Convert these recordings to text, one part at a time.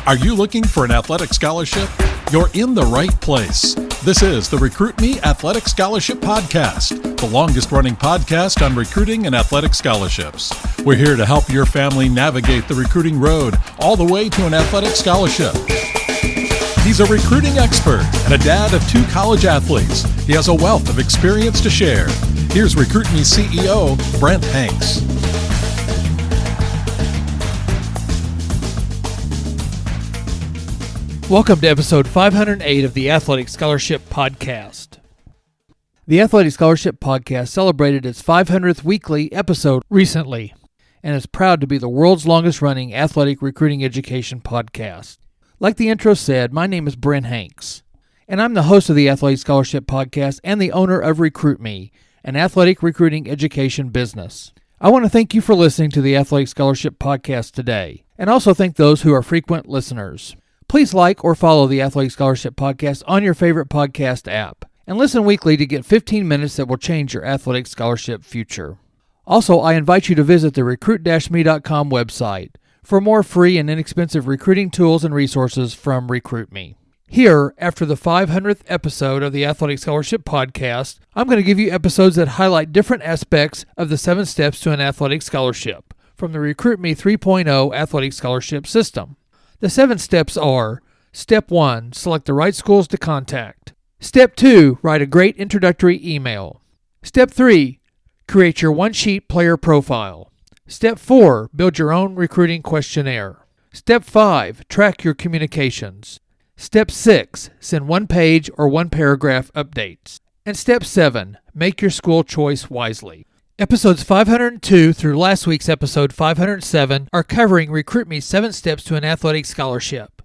Are you looking for an athletic scholarship? You're in the right place. This is the Recruit Me Athletic Scholarship Podcast, the longest-running podcast on recruiting and athletic scholarships. We're here to help your family navigate the recruiting road all the way to an athletic scholarship. He's a recruiting expert and a dad of 2 college athletes. He has a wealth of experience to share. Here's Recruit Me CEO, Brent Hanks. Welcome to episode 508 of the Athletic Scholarship Podcast. The Athletic Scholarship Podcast celebrated its 500th weekly episode recently and is proud to be the world's longest-running athletic recruiting education podcast. Like the intro said, my name is Brent Hanks, and I'm the host of the Athletic Scholarship Podcast and the owner of Recruit Me, an athletic recruiting education business. I want to thank you for listening to the Athletic Scholarship Podcast today, and also thank those who are frequent listeners. Please like or follow the Athletic Scholarship Podcast on your favorite podcast app, and listen weekly to get 15 minutes that will change your athletic scholarship future. Also, I invite you to visit the recruit-me.com website for more free and inexpensive recruiting tools and resources from Recruit Me. Here, after the 500th episode of the Athletic Scholarship Podcast, I'm going to give you episodes that highlight different aspects of the 7 steps to an athletic scholarship from the Recruit Me 3.0 athletic scholarship system. The 7 steps are: Step 1, select the right schools to contact. Step 2, write a great introductory email. Step 3, create your one-sheet player profile. Step 4, build your own recruiting questionnaire. Step 5, track your communications. Step 6, send one-page or one-paragraph updates. And Step 7, make your school choice wisely. Episodes 502 through last week's episode 507 are covering Recruit Me's 7 steps to an athletic scholarship.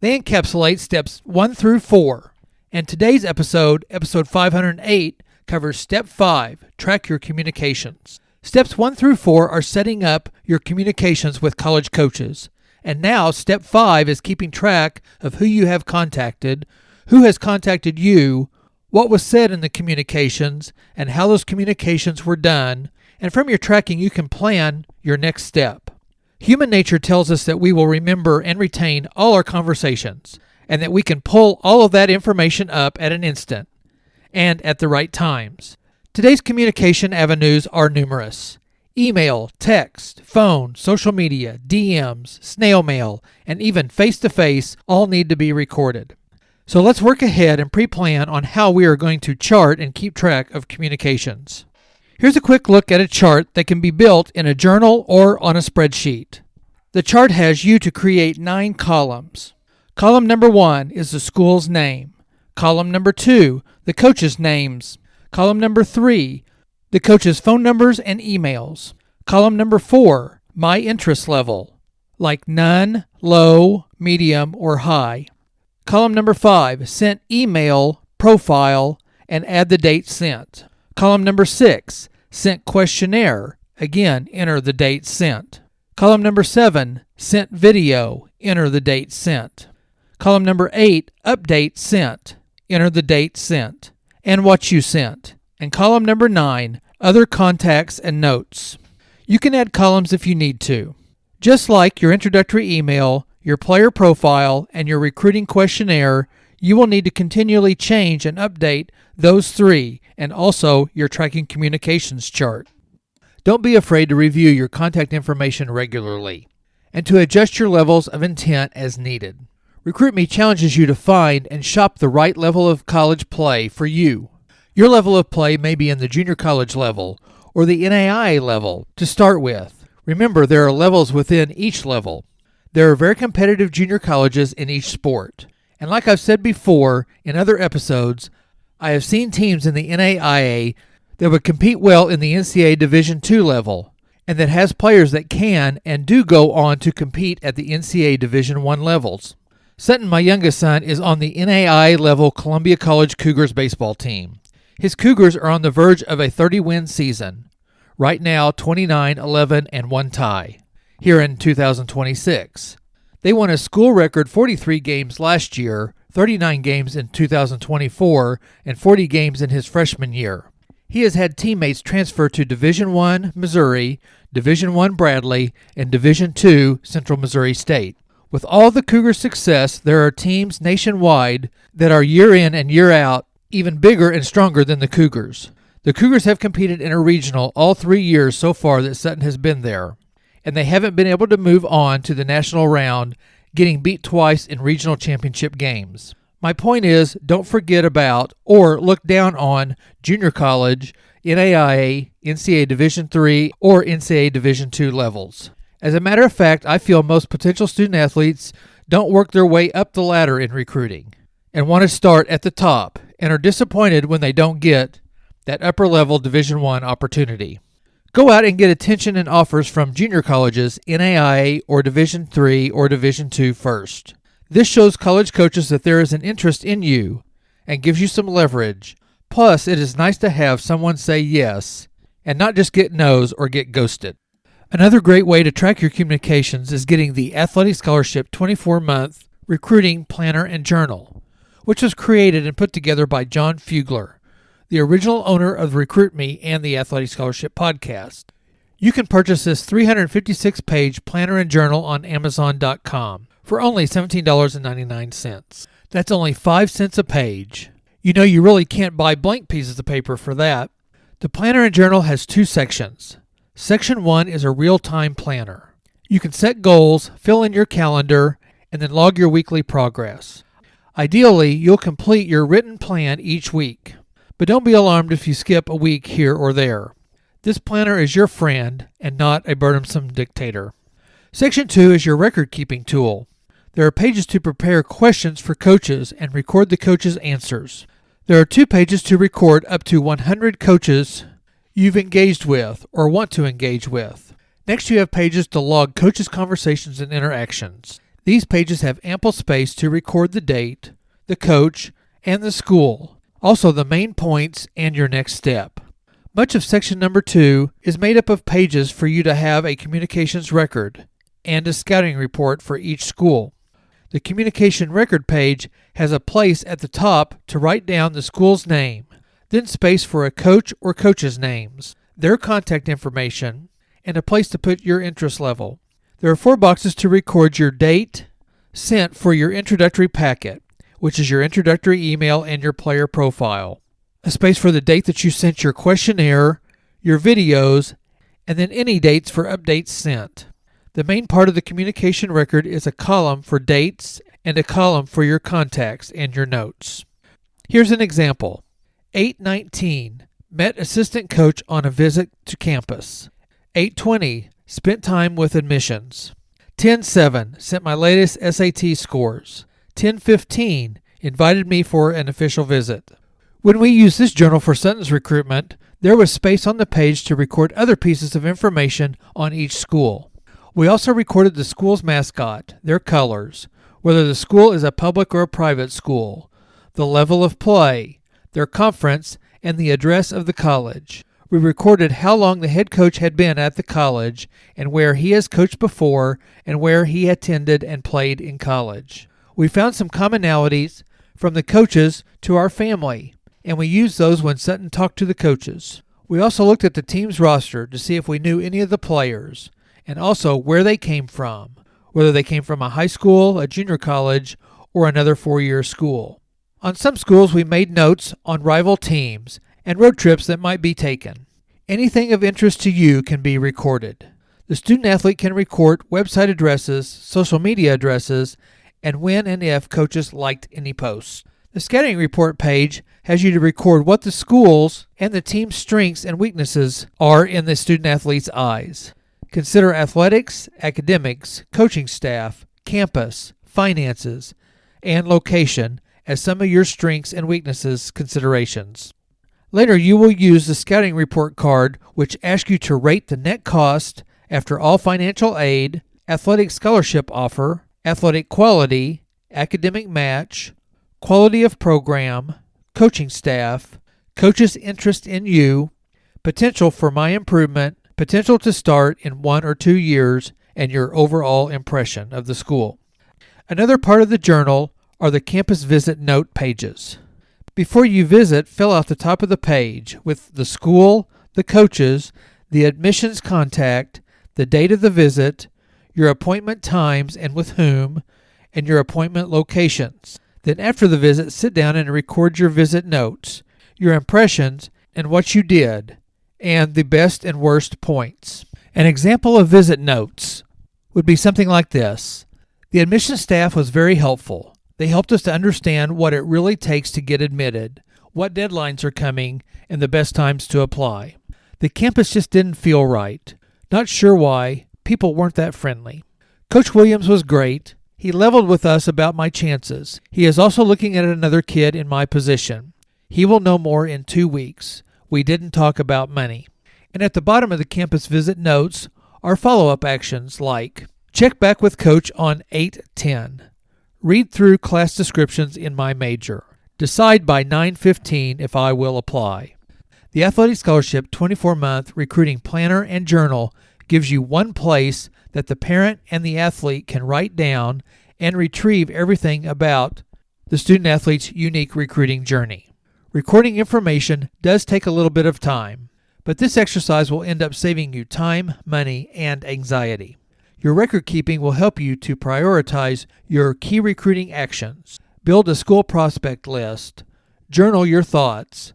They encapsulate steps 1 through 4, and today's episode, episode 508, covers Step 5, track your communications. Steps 1 through 4 are setting up your communications with college coaches, and now Step 5 is keeping track of who you have contacted, who has contacted you, what was said in the communications, and how those communications were done, and from your tracking you can plan your next step. Human nature tells us that we will remember and retain all our conversations, and that we can pull all of that information up at an instant, and at the right times. Today's communication avenues are numerous. Email, text, phone, social media, DMs, snail mail, and even face-to-face all need to be recorded. So let's work ahead and pre-plan on how we are going to chart and keep track of communications. Here's a quick look at a chart that can be built in a journal or on a spreadsheet. The chart has you to create 9 columns. Column number 1 is the school's name. Column number 2, the coaches' names. Column number 3, the coaches' phone numbers and emails. Column number 4, my interest level, like none, low, medium, or high. Column number 5, sent email, profile, and add the date sent. Column number 6, sent questionnaire, again, enter the date sent. Column number 7, sent video, enter the date sent. Column number 8, update sent, enter the date sent, and what you sent. And column number 9, other contacts and notes. You can add columns if you need to. Just like your introductory email, your player profile, and your recruiting questionnaire, you will need to continually change and update those 3, and also your tracking communications chart. Don't be afraid to review your contact information regularly, and to adjust your levels of intent as needed. Recruit Me challenges you to find and shop the right level of college play for you. Your level of play may be in the junior college level, or the NAIA level to start with. Remember, there are levels within each level. There are very competitive junior colleges in each sport. And like I've said before in other episodes, I have seen teams in the NAIA that would compete well in the NCAA Division II level, and that has players that can and do go on to compete at the NCAA Division I levels. Sutton, my youngest son, is on the NAIA level Columbia College Cougars baseball team. His Cougars are on the verge of a 30-win season. Right now, 29, 11, and 1 tie. Here in 2026. They won a school record 43 games last year, 39 games in 2024, and 40 games in his freshman year. He has had teammates transfer to Division I Missouri, Division I Bradley, and Division II Central Missouri State. With all the Cougars' success, there are teams nationwide that are year in and year out even bigger and stronger than the Cougars. The Cougars have competed in a regional all 3 years so far that Sutton has been there, and they haven't been able to move on to the national round, getting beat twice in regional championship games. My point is, don't forget about or look down on junior college, NAIA, NCAA Division III, or NCAA Division II levels. As a matter of fact, I feel most potential student athletes don't work their way up the ladder in recruiting and want to start at the top and are disappointed when they don't get that upper-level Division I opportunity. Go out and get attention and offers from junior colleges, NAIA, or Division III or Division II first. This shows college coaches that there is an interest in you and gives you some leverage. Plus, it is nice to have someone say yes and not just get no's or get ghosted. Another great way to track your communications is getting the Athletic Scholarship 24-month Recruiting Planner and Journal, which was created and put together by John Fugler, the original owner of Recruit Me and the Athletic Scholarship podcast. You can purchase this 356-page planner and journal on Amazon.com for only $17.99. That's only 5 cents a page. You know you really can't buy blank pieces of paper for that. The planner and journal has 2 sections. Section 1 is a real-time planner. You can set goals, fill in your calendar, and then log your weekly progress. Ideally, you'll complete your written plan each week, but don't be alarmed if you skip a week here or there. This planner is your friend and not a burdensome dictator. Section 2 is your record-keeping tool. There are pages to prepare questions for coaches and record the coaches' answers. There are 2 pages to record up to 100 coaches you've engaged with or want to engage with. Next, you have pages to log coaches' conversations and interactions. These pages have ample space to record the date, the coach, and the school, also the main points and your next step. Much of section number 2 is made up of pages for you to have a communications record and a scouting report for each school. The communication record page has a place at the top to write down the school's name, then space for a coach or coaches' names, their contact information, and a place to put your interest level. There are 4 boxes to record your date sent for your introductory packet, which is your introductory email and your player profile. A space for the date that you sent your questionnaire, your videos, and then any dates for updates sent. The main part of the communication record is a column for dates and a column for your contacts and your notes. Here's an example. 8:19, met assistant coach on a visit to campus. 8:20, spent time with admissions. 10:07, sent my latest SAT scores. 10:15, invited me for an official visit. When we used this journal for Sutton's recruitment, there was space on the page to record other pieces of information on each school. We also recorded the school's mascot, their colors, whether the school is a public or a private school, the level of play, their conference, and the address of the college. We recorded how long the head coach had been at the college and where he has coached before and where he attended and played in college. We found some commonalities from the coaches to our family, and we used those when Sutton talked to the coaches. We also looked at the team's roster to see if we knew any of the players, and also where they came from, whether they came from a high school, a junior college, or another 4-year school. On some schools, we made notes on rival teams and road trips that might be taken. Anything of interest to you can be recorded. The student athlete can record website addresses, social media addresses, and when and if coaches liked any posts. The scouting report page has you to record what the schools and the team's strengths and weaknesses are in the student athlete's eyes. Consider athletics, academics, coaching staff, campus, finances, and location as some of your strengths and weaknesses considerations. Later, you will use the scouting report card, which asks you to rate the net cost after all financial aid, athletic scholarship offer, athletic quality, academic match, quality of program, coaching staff, coach's interest in you, potential for my improvement, potential to start in 1 or 2 years, and your overall impression of the school. Another part of the journal are the campus visit note pages. Before you visit, fill out the top of the page with the school, the coaches, the admissions contact, the date of the visit, your appointment times and with whom, and your appointment locations. Then after the visit, sit down and record your visit notes, your impressions, and what you did, and the best and worst points. An example of visit notes would be something like this. The admission staff was very helpful. They helped us to understand what it really takes to get admitted, what deadlines are coming, and the best times to apply. The campus just didn't feel right. Not sure why. People weren't that friendly. Coach Williams was great. He leveled with us about my chances. He is also looking at another kid in my position. He will know more in 2 weeks. We didn't talk about money. And at the bottom of the campus visit notes are follow-up actions like check back with coach on 8/10. Read through class descriptions in my major. Decide by 9/15 if I will apply. The Athletic Scholarship 24-month recruiting planner and journal gives you one place that the parent and the athlete can write down and retrieve everything about the student-athlete's unique recruiting journey. Recording information does take a little bit of time, but this exercise will end up saving you time, money, and anxiety. Your record keeping will help you to prioritize your key recruiting actions, build a school prospect list, journal your thoughts,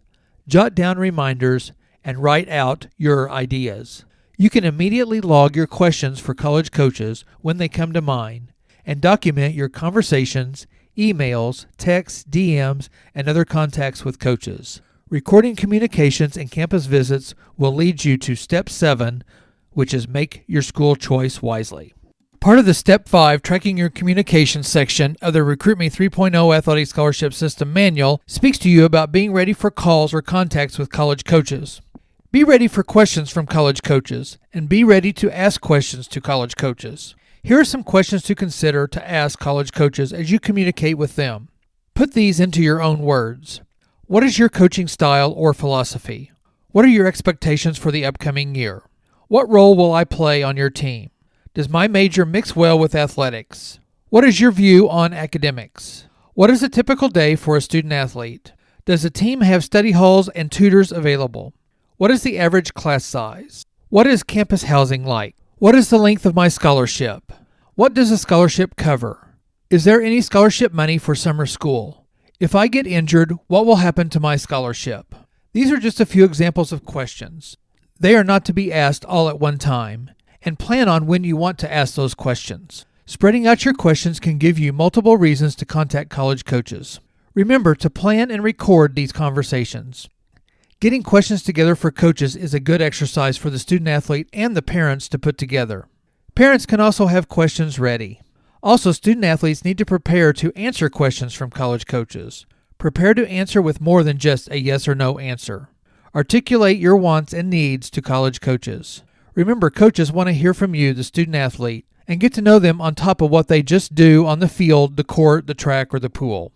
jot down reminders, and write out your ideas. You can immediately log your questions for college coaches when they come to mind and document your conversations, emails, texts, DMs, and other contacts with coaches. Recording communications and campus visits will lead you to Step 7, which is make your school choice wisely. Part of the Step 5 Tracking Your Communications section of the Recruit Me 3.0 Athletic Scholarship System Manual speaks to you about being ready for calls or contacts with college coaches. Be ready for questions from college coaches, and be ready to ask questions to college coaches. Here are some questions to consider to ask college coaches as you communicate with them. Put these into your own words. What is your coaching style or philosophy? What are your expectations for the upcoming year? What role will I play on your team? Does my major mix well with athletics? What is your view on academics? What is a typical day for a student athlete? Does the team have study halls and tutors available? What is the average class size? What is campus housing like? What is the length of my scholarship? What does a scholarship cover? Is there any scholarship money for summer school? If I get injured, what will happen to my scholarship? These are just a few examples of questions. They are not to be asked all at one time, and plan on when you want to ask those questions. Spreading out your questions can give you multiple reasons to contact college coaches. Remember to plan and record these conversations. Getting questions together for coaches is a good exercise for the student athlete and the parents to put together. Parents can also have questions ready. Also, student athletes need to prepare to answer questions from college coaches. Prepare to answer with more than just a yes or no answer. Articulate your wants and needs to college coaches. Remember, coaches want to hear from you, the student athlete, and get to know them on top of what they just do on the field, the court, the track, or the pool.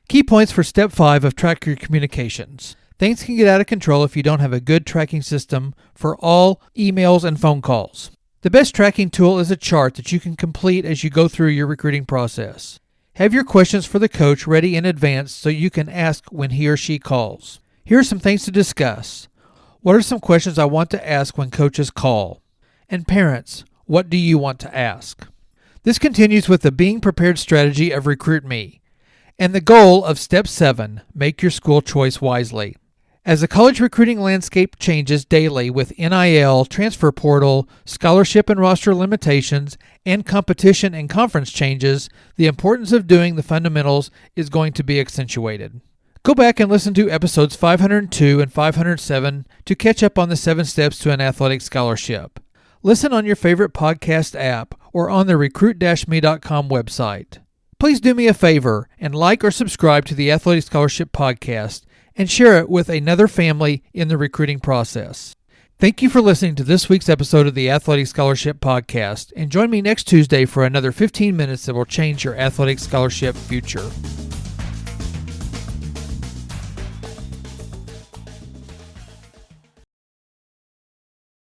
Key points for Step 5 of Track Your Communications. Things can get out of control if you don't have a good tracking system for all emails and phone calls. The best tracking tool is a chart that you can complete as you go through your recruiting process. Have your questions for the coach ready in advance so you can ask when he or she calls. Here are some things to discuss. What are some questions I want to ask when coaches call? And parents, what do you want to ask? This continues with the Being Prepared strategy of Recruit Me, and the goal of Step 7, make your school choice wisely. As the college recruiting landscape changes daily with NIL, transfer portal, scholarship and roster limitations, and competition and conference changes, the importance of doing the fundamentals is going to be accentuated. Go back and listen to episodes 502 and 507 to catch up on the 7 steps to an athletic scholarship. Listen on your favorite podcast app or on the recruit-me.com website. Please do me a favor and like or subscribe to the Athletic Scholarship Podcast and share it with another family in the recruiting process. Thank you for listening to this week's episode of the Athletic Scholarship Podcast, and join me next Tuesday for another 15 minutes that will change your athletic scholarship future.